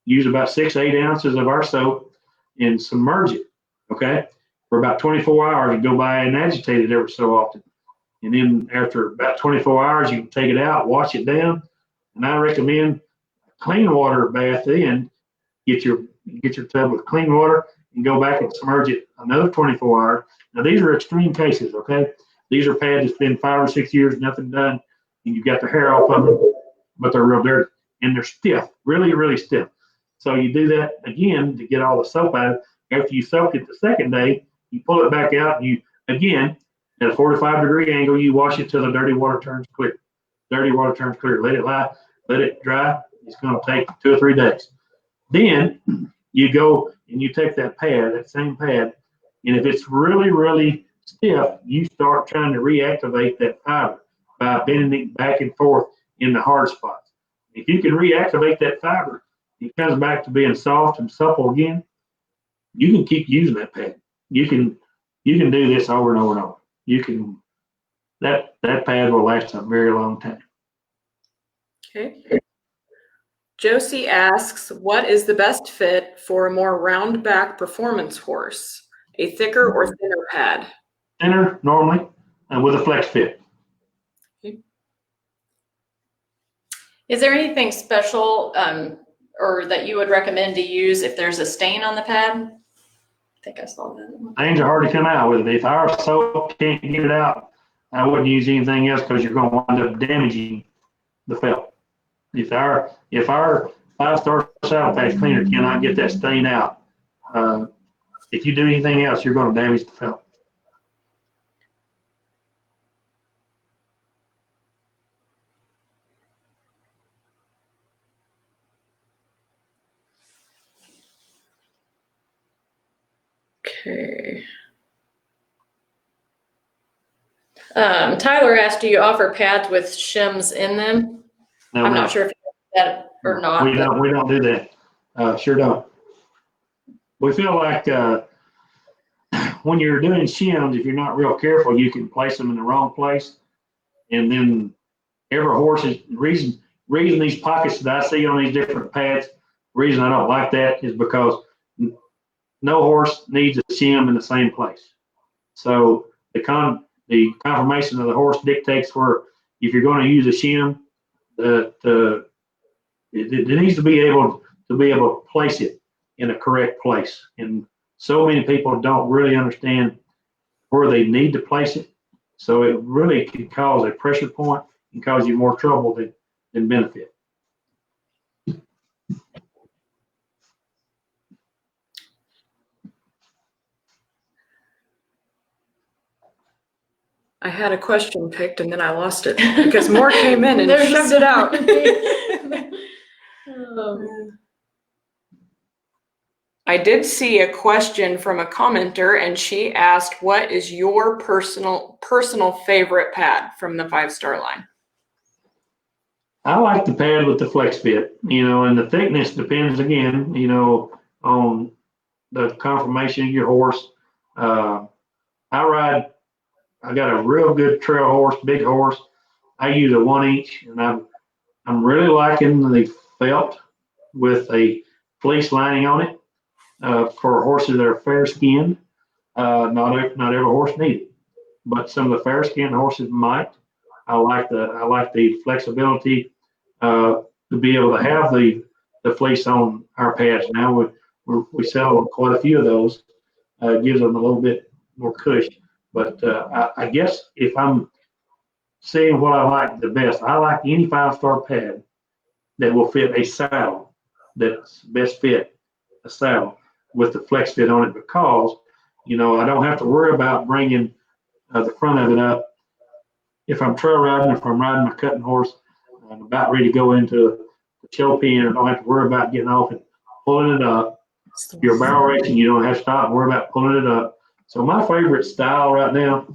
use about 6-8 ounces of our soap, and submerge it. Okay, for about 24 hours, and go by and agitate it every so often. And then after about 24 hours, you can take it out, wash it down, and I recommend clean water bath in. Get your tub with clean water and go back and submerge it another 24 hours. Now these are extreme cases, okay? These are pads that's been 5 or 6 years, nothing done, and you got the hair off of them, but they're real dirty and they're stiff, really, really stiff. So you do that again to get all the soap out. After you soak it the second day, you pull it back out, and you again at a 45-degree angle, you wash it till the dirty water turns clear. Dirty water turns clear. Let it lie, let it dry. It's going to take 2 or 3 days. Then you go and you take that pad, that same pad, and if it's really, really stiff, you start trying to reactivate that fiber by bending it back and forth in the hard spots. If you can reactivate that fiber, it comes back to being soft and supple again. You can keep using that pad. You can do this over and over and over. You can that pad will last a very long time. Okay. Josie asks, what is the best fit for a more round back performance horse? A thicker or thinner pad? Thinner normally, with a flex fit. Okay. Is there anything special or that you would recommend to use if there's a stain on the pad? I think I saw that. Stains are hard to come out with. If our soap can't get it out, I wouldn't use anything else because you're going to wind up damaging the felt. If our 5-star saddle patch cleaner cannot get that stain out, if you do anything else, you're going to damage the felt. Okay. Tyler asked, do you offer pads with shims in them? No, I'm not sure if you do that or not. We don't do that. Sure don't. We feel like when you're doing shims, if you're not real careful, you can place them in the wrong place, and then every horse is reason these pockets that I see on these different pads. The reason I don't like that is because no horse needs a shim in the same place. So the conformation of the horse dictates where, if you're going to use a shim, it needs to be able to place it in a correct place. And so many people don't really understand where they need to place it. So it really can cause a pressure point and cause you more trouble than benefit. I had a question picked and then I lost it because more came in and There's shoved it out. I did see a question from a commenter, and she asked, what is your personal favorite pad from the 5-star line? I like the pad with the flex fit, and the thickness depends again, on the conformation of your horse. I got a real good trail horse, big horse. I use a 1-inch, and I'm really liking the felt with a fleece lining on it. For horses that are fair skinned, not every horse needs it, but some of the fair skinned horses might. I like the flexibility to be able to have the fleece on our pads. Now we sell quite a few of those. It gives them a little bit more cush. But I guess if I'm saying what I like the best, I like any 5-star pad that will fit a saddle, that's best fit a saddle with the flex fit on it, because I don't have to worry about bringing the front of it up. If I'm trail riding, if I'm riding my cutting horse, I'm about ready to go into the show pen, I don't have to worry about getting off and pulling it up. If you're barrel racing, you don't have to stop and worry about pulling it up. So my favorite style right now,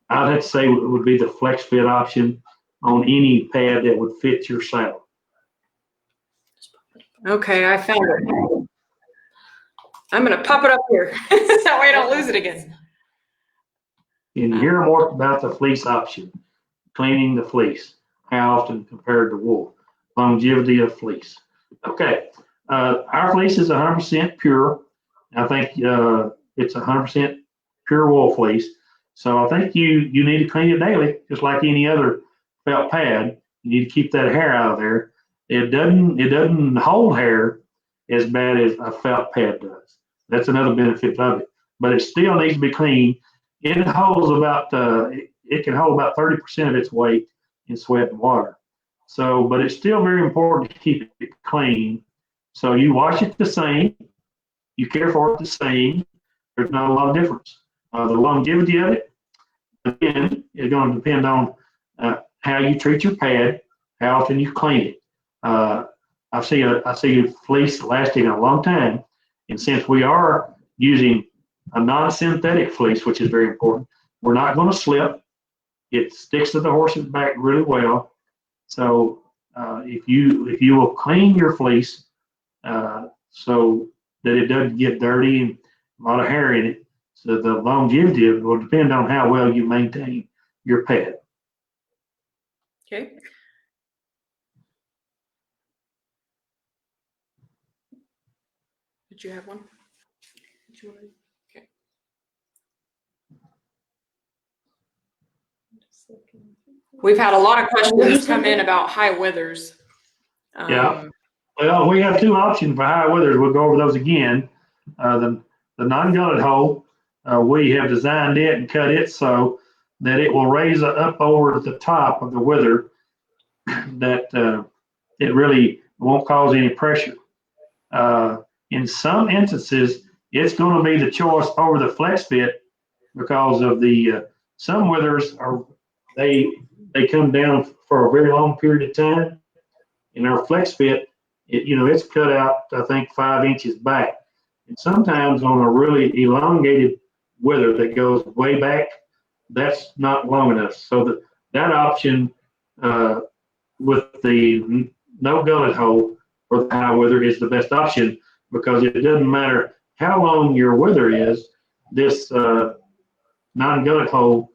I'd have to say would be the flex fit option on any pad that would fit your saddle. Okay, I found it. I'm gonna pop it up here. That way I don't lose it again. And you hear more about the fleece option, cleaning the fleece, how often compared to wool, longevity of fleece. Okay, our fleece is 100% pure. I think it's 100% pure wool fleece. So I think you need to clean it daily, just like any other felt pad. You need to keep that hair out of there. It doesn't hold hair as bad as a felt pad does. That's another benefit of it. But it still needs to be cleaned. It holds about it can hold about 30% of its weight in sweat and water. So, but it's still very important to keep it clean. So you wash it the same, you care for it the same. There's not a lot of difference. The longevity of it, again, is going to depend on how you treat your pad, how often you clean it. I see fleece lasting a long time, and since we are using a non-synthetic fleece, which is very important, we're not going to slip. It sticks to the horse's back really well. So if you will clean your fleece so that it doesn't get dirty and a lot of hair in it, so the longevity of it will depend on how well you maintain your pad. Okay. Did you have one? Did you want to? Okay. We've had a lot of questions come in about high withers. Yeah. Well, we have two options for high withers. We'll go over those again. The non-gutted hole, we have designed it and cut it so that it will raise up over the top of the wither, that it really won't cause any pressure. In some instances, it's going to be the choice over the flex fit because of the some withers are they come down for a very long period of time. In our flex fit, it's cut out, I think, 5 inches back. And sometimes on a really elongated wither that goes way back, that's not long enough. So that option with the no gullet hole for the high wither is the best option, because it doesn't matter how long your wither is, this non-gullet hole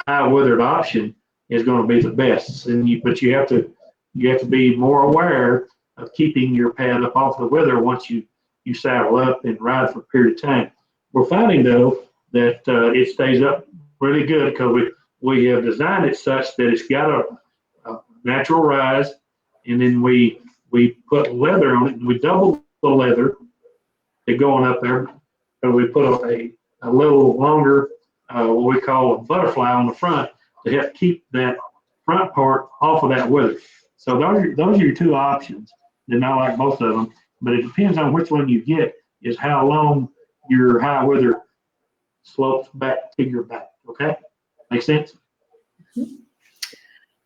high withered option is going to be the best. But you have to be more aware of keeping your pad up off the wither once you saddle up and ride for a period of time. We're finding though that it stays up really good because we have designed it such that it's got a natural rise, and then we put leather on it, and we double the leather to go on up there, and we put a little longer what we call a butterfly on the front to help keep that front part off of that wither. So those are your two options. And I like both of them, but it depends on which one you get, is how long your high wither slopes back to your back. Okay, make sense?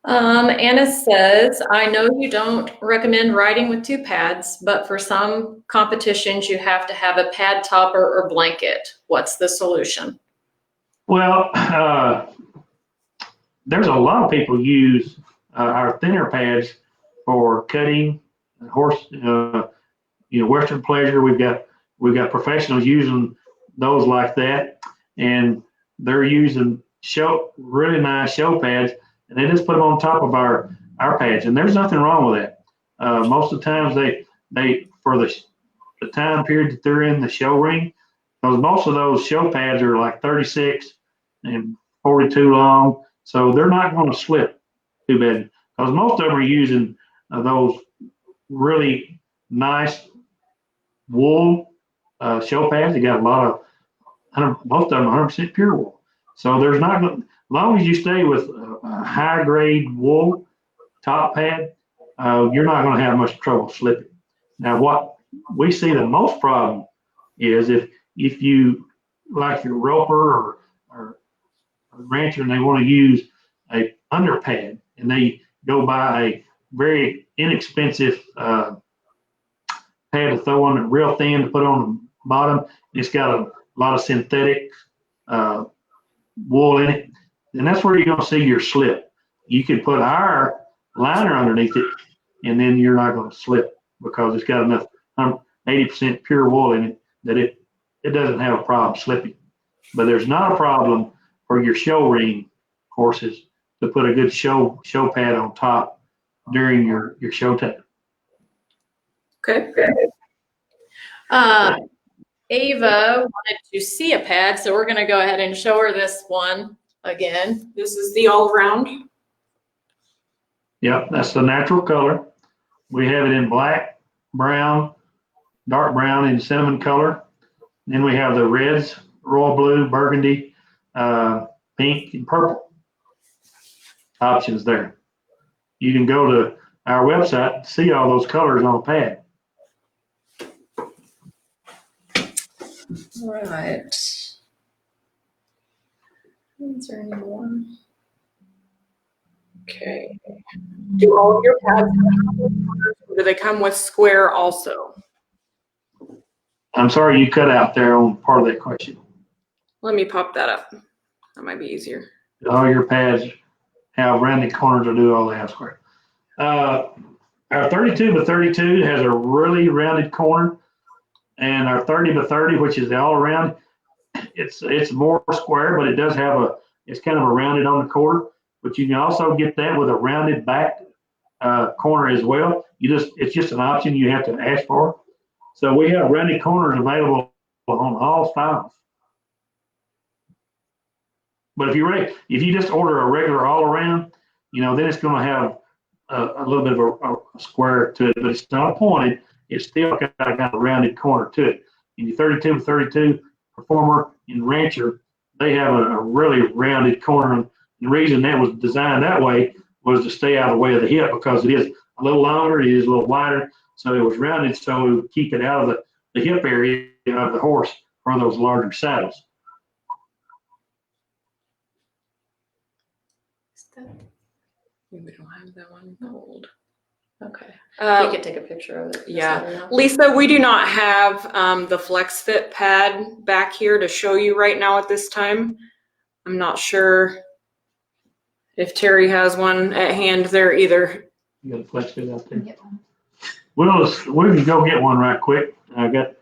Anna says, I know you don't recommend riding with two pads, but for some competitions you have to have a pad topper or blanket. What's the solution? Well, there's a lot of people use our thinner pads for cutting horse, Western pleasure. We've got professionals using those like that, and they're using really nice show pads, and they just put them on top of our pads, and there's nothing wrong with that. Most of the times they for the time period that they're in the show ring, because most of those show pads are like 36 and 42 long, so they're not going to slip too bad, because most of them are using those really nice wool show pads. They got a lot of most of them 100% pure wool. So there's not going, as long as you stay with a high grade wool top pad, you're not going to have much trouble slipping. Now, what we see the most problem is if you, like your roper or rancher, and they want to use a under pad, and they go buy a very inexpensive pad to throw on it, real thin to put on the bottom. It's got a lot of synthetic wool in it, and that's where you're going to see your slip. You can put our liner underneath it, and then you're not going to slip. because it's got enough 80% pure wool in it that it doesn't have a problem slipping. But there's not a problem for your show ring horses to put a good show pad on top during your show time. Okay. Ava wanted to see a pad, so we're gonna go ahead and show her this one again. This is the all round. Yep, that's the natural color. We have it in black, brown, dark brown, and cinnamon color. Then we have the reds, royal blue, burgundy, pink, and purple options there. You can go to our website to see all those colors on a pad. All right. Is there any more? Okay. Do all of your pads have corners, or do they come with square also? I'm sorry you cut out there on part of that question. Let me pop that up. That might be easier. All your pads have rounded corners or do all they have square. Our 32 by 32 has a really rounded corner, and our 30 by 30, which is the all around, it's more square, but it does have it's kind of a rounded on the quarter. But you can also get that with a rounded back corner as well. It's just an option you have to ask for. So we have rounded corners available on all styles. But if you just order a regular all around, then it's going to have a little bit of a square to it, but it's not pointed. It's still got a kind of rounded corner to it. In the 32 by 32 Performer and Rancher, they have a really rounded corner. And the reason that was designed that way was to stay out of the way of the hip, because it is a little longer, it is a little wider, so it was rounded so it would keep it out of the hip area of the horse for those larger saddles. We don't have that one gold. Okay. Uh, You could take a picture of it. yeah. Lisa, we do not have the Flex Fit pad back here to show you right now at this time. I'm not sure if Terry has one at hand there either. You got a Flex Fit out there? We can go get one right quick. I got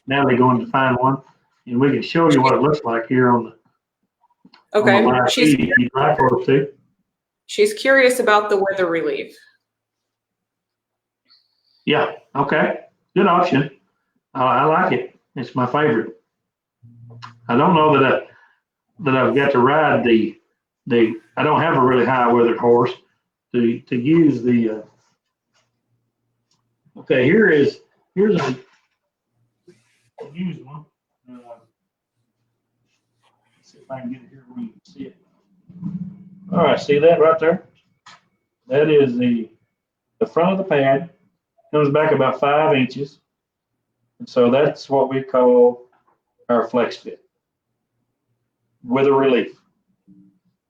Natalie going to find one, and we can show you what it looks like here on the Okay. live feed if you'd like for us to. She's curious about the weather relief. Yeah, okay. Good option. I like it. It's my favorite. I don't know that I've got to ride I don't have a really high weathered horse to use the okay, here's a used one. Let's see if I can get it here where you can see it. All right, see that right there? That is the front of the pad. Comes back about 5 inches. And so that's what we call our Flex Fit. Weather relief.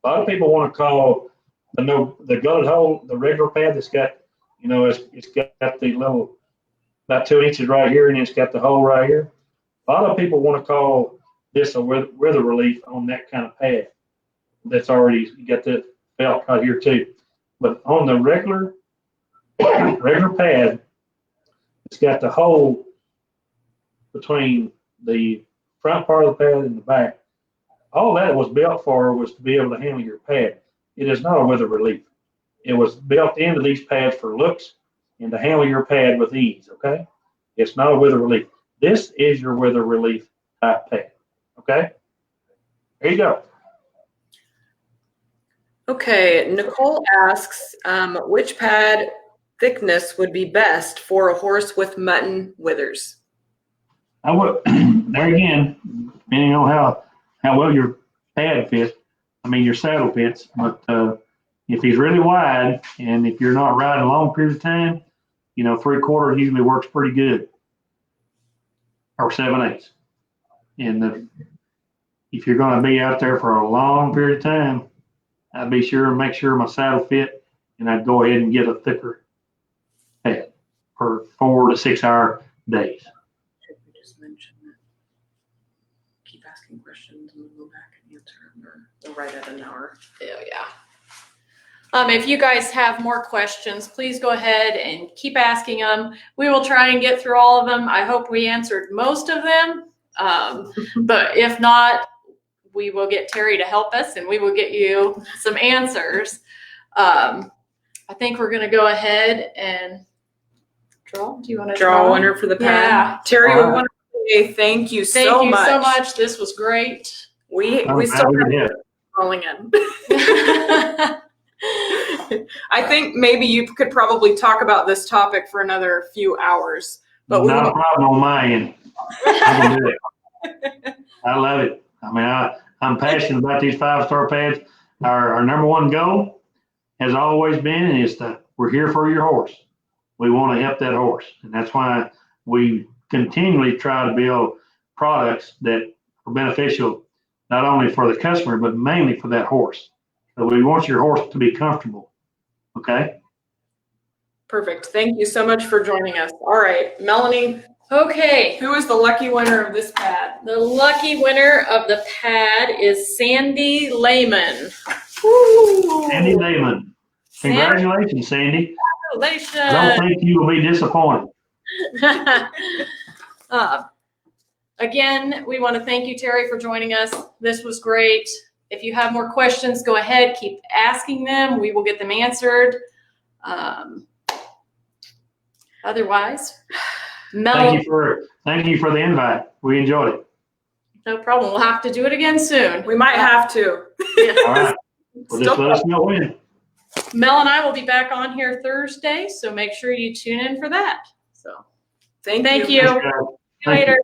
A lot of people want to call the gullet hole, the regular pad that's got, it's got the little, about 2 inches right here, and it's got the hole right here. A lot of people want to call this a weather relief on that kind of pad. That's already got the felt right here too. But on the regular pad, it's got the hole between the front part of the pad and the back. All that was built for was to be able to handle your pad. It is not a weather relief. It was built into these pads for looks and to handle your pad with ease, okay? It's not a weather relief. This is your weather relief type pad, okay? There you go. Okay, Nicole asks, which pad thickness would be best for a horse with mutton withers? I would, there again, depending on how well your pad fits, your saddle fits, but if he's really wide and if you're not riding a long period of time, 3/4 usually works pretty good, or 7/8. And if you're going to be out there for a long period of time, I'd be sure to make sure my saddle fit, and I'd go ahead and get a thicker pad for 4 to 6 hour days. Should we just mention that? Keep asking questions and we'll go back and answer them, or we'll write at an hour. Yeah. If you guys have more questions, please go ahead and keep asking them. We will try and get through all of them. I hope we answered most of them. But if not, we will get Terry to help us and we will get you some answers. I think we're going to go ahead and draw. Do you want to Draw a winner for the pad. Yeah. Terry, All we right. want to say thank you Thank so you much. so much. This was great. We I'm still glad we have could help. calling in. I think maybe you could probably talk about this topic for another few hours. But Not a problem on my end. I can do it. I love it. I mean, I'm passionate about these 5-star pads. Our number one goal has always been, and is that we're here for your horse. We want to help that horse. And that's why we continually try to build products that are beneficial, not only for the customer, but mainly for that horse. So we want your horse to be comfortable. Okay? perfect. Thank you so much for joining us. All right, Melanie, Okay, who is the lucky winner of this pad? the lucky winner of the pad is Sandy Lehman. Sandy Lehman. Congratulations, Sandy. I don't Congratulations. think you will be disappointed. Again, we want to thank you, Terry, for joining us. This was great. If you have more questions, go ahead, keep asking them. We will get them answered. Otherwise, Thank you for the invite. We enjoyed it. no problem. We'll have to do it again soon. We might have to. All right. Well, just let us know when. Mel and I will be back on here Thursday, so make sure you tune in for that. So Thank thank you. you. Thanks, guys. See you later.